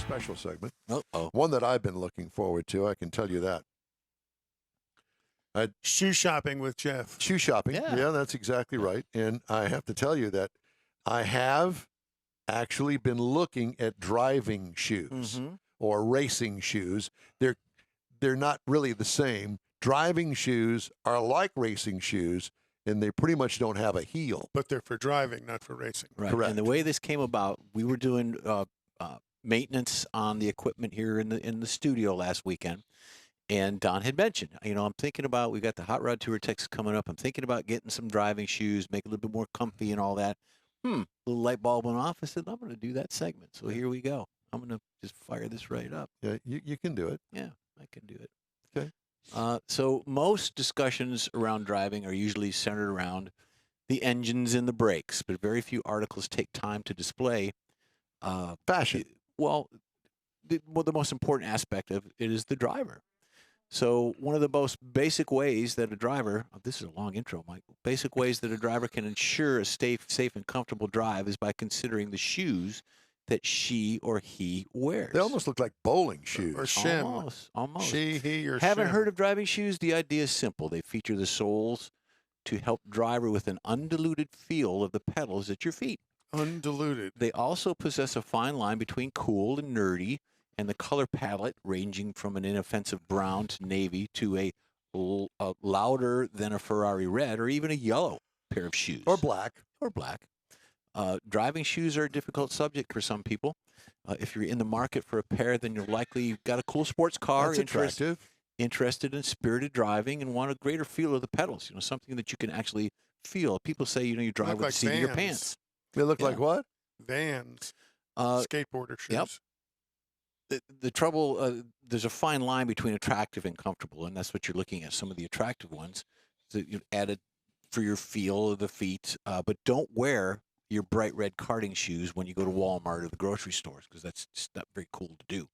special segment. Uh-oh. One that I've been looking forward to, I can tell you that. Shoe shopping with Jeff. Shoe shopping. Yeah. Yeah, that's exactly right. And I have to tell you that I have actually been looking at driving shoes or racing shoes. They're not really the same. Driving shoes are like racing shoes, and they pretty much don't have a heel. But they're for driving, not for racing. Right. Correct. And the way this came about, we were doing maintenance on the equipment here in the studio last weekend. And Don had mentioned, I'm thinking about, we got the Hot Rod Tour Texas coming up. I'm thinking about getting some driving shoes, make it a little bit more comfy and all that. Little light bulb went off. I said, I'm going to do that segment. So here we go. I'm going to just fire this right up. Yeah, you can do it. Yeah, I can do it. Okay. So most discussions around driving are usually centered around the engines and the brakes, but very few articles take time to display Fashion. Well, the most important aspect of it is the driver. So one of the most basic ways that a driver, this is a long intro, Mike, basic ways that a driver can ensure a safe and comfortable drive is by considering the shoes that she or he wears. They almost look like bowling shoes. Or shim. Almost. She, he, or Haven't shim. heard of driving shoes? The idea is simple. They feature the soles to help driver with an undiluted feel of the pedals at your feet. Undiluted. They also possess a fine line between cool and nerdy, and the color palette ranging from an inoffensive brown to navy to a louder than a Ferrari red or even a yellow pair of shoes. Or black. Driving shoes are a difficult subject for some people. If you're in the market for a pair, then you're likely got a cool sports car, That's attractive. interested in spirited driving, and want a greater feel of the pedals. Something that you can actually feel. People say, you drive Look with like the seat of your Vans. pants. They look Yeah. like what? Vans. Uh, Skateboarder shoes. yep. The trouble, there's a fine line between attractive and comfortable, and that's what you're looking at. Some of the attractive ones that you've added for your feel of the feet, but don't wear your bright red karting shoes when you go to Walmart or the grocery stores, because that's just not very cool to do.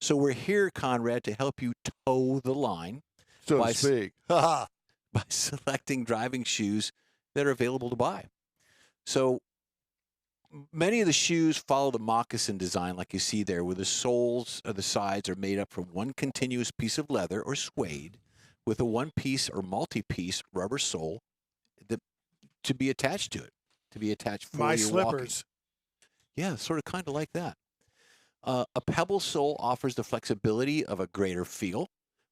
So we're here, Conrad, to help you toe the line So By to speak. Ha by selecting driving shoes that are available to buy. So many of the shoes follow the moccasin design like you see there, where the soles or the sides are made up from one continuous piece of leather or suede with a one-piece or multi-piece rubber sole to be attached to it, to be attached for My your walking. slippers. Yeah, sort of kind of like that. A pebble sole offers the flexibility of a greater feel,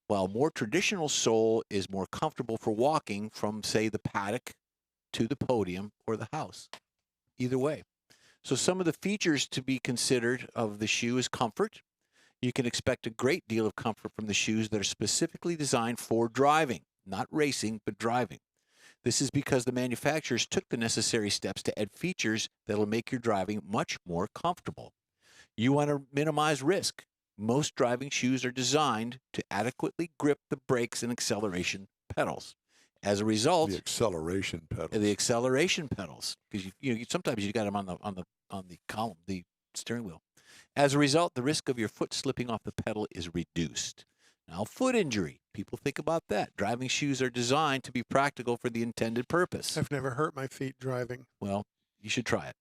while more traditional sole is more comfortable for walking from, say, the paddock to the podium or the house. Either way. So some of the features to be considered of the shoe is comfort. You can expect a great deal of comfort from the shoes that are specifically designed for driving, not racing, but driving. This is because the manufacturers took the necessary steps to add features that will make your driving much more comfortable. You want to minimize risk. Most driving shoes are designed to adequately grip the brakes and acceleration pedals. As a result, The acceleration pedals. because sometimes you got them on the column, the steering wheel. As a result, the risk of your foot slipping off the pedal is reduced. Now, foot injury. People think about that. Driving shoes are designed to be practical for the intended purpose. I've never hurt my feet driving. Well, you should try it.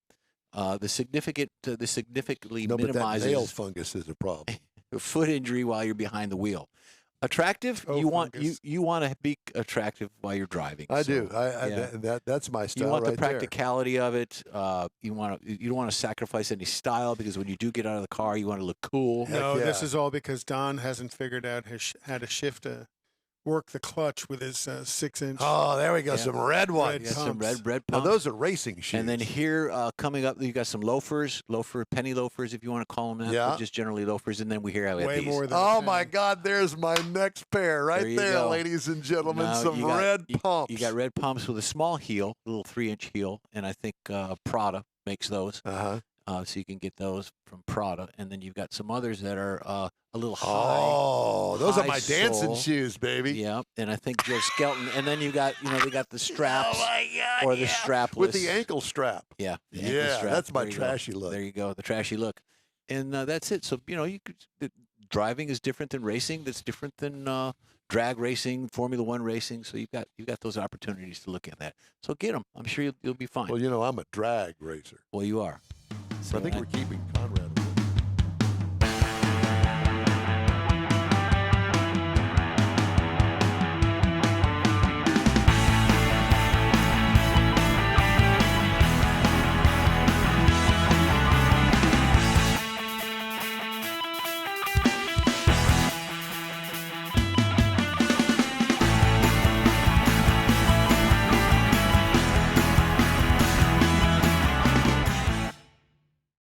The significantly No, but that minimizes nail fungus is a problem. foot injury while you're behind the wheel. Attractive, Oh, you want fungus. you want to be attractive while you're driving. I So, do. yeah. That's my style You want right the practicality of it. You don't want to sacrifice any style, because when you do get out of the car, you want to look cool. Heck No, this yeah. is all because Don hasn't figured out how to work the clutch with his 6-inch. there. Oh, there we go. Yeah. Some red You ones. got some pumps. red Now, pumps. those are racing shoes. And then here, coming up, you got some penny loafers, if you want to call them that. Yeah. But just generally loafers. And then we hear how we have Way these. more than Oh, a my penny. God. There's my next pair right There you there, go. ladies and gentlemen. Now, Some you got- red pumps. You got red pumps with a small heel, a little 3-inch heel, and I think Prada makes those. Uh-huh. So you can get those from Prada. And then you've got some others that are a little high. Oh, those are high my dancing sole. shoes, baby. Yeah, and I think Joe Skelton. And then you got, they got the straps God, or the strapless. With the ankle strap. Yeah, the ankle Yeah, strap. that's my There you go. trashy look. There you go, the trashy look. And that's it. So, driving is different than racing. That's different than drag racing, Formula One racing. So you've got those opportunities to look at that. So get them. I'm sure you'll be fine. Well, I'm a drag racer. Well, you are. I think we're keeping Conrad